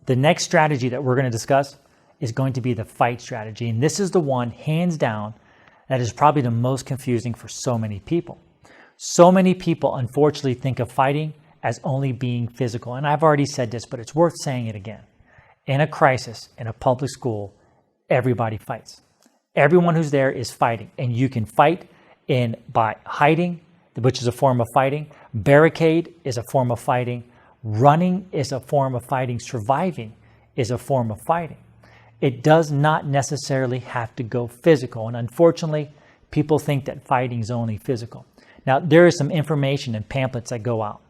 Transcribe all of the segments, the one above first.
The next strategy that we're going to discuss is going to be the fight strategy. And this is the one, hands down, that is probably the most confusing for so many people. So many people, unfortunately, think of fighting as only being physical. And I've already said this, but it's worth saying it again. In a crisis, in a public school, everybody fights. Everyone who's there is fighting. And you can fight by hiding, which is a form of fighting. Barricade is a form of fighting. Running is a form of fighting. Surviving is a form of fighting. It does not necessarily have to go physical. And unfortunately, people think that fighting is only physical. Now, there is some information and pamphlets that go out.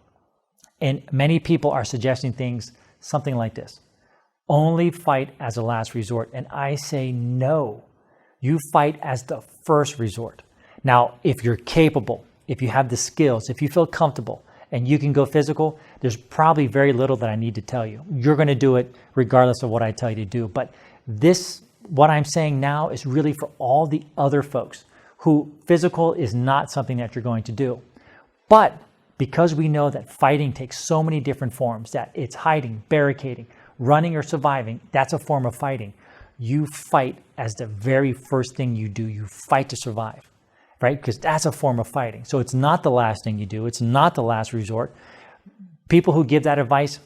And many people are suggesting things, something like this. Only fight as a last resort. And I say no. You fight as the first resort. Now, if you're capable, if you have the skills, if you feel comfortable, and you can go physical, there's probably very little that I need to tell you. You're going to do it regardless of what I tell you to do. But what I'm saying now is really for all the other folks who physical is not something that you're going to do. But because we know that fighting takes so many different forms, that it's hiding, barricading, running, or surviving, that's a form of fighting. You fight as the very first thing you do. You fight to survive. Right? Because that's a form of fighting. So it's not the last thing you do. It's not the last resort. People who give that advice,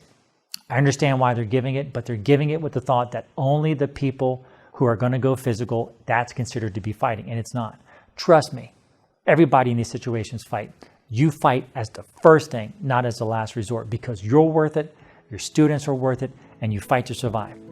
I understand why they're giving it, but they're giving it with the thought that only the people who are going to go physical, that's considered to be fighting, and it's not. Trust me, everybody in these situations fight. You fight as the first thing, not as the last resort, because you're worth it, your students are worth it, and you fight to survive.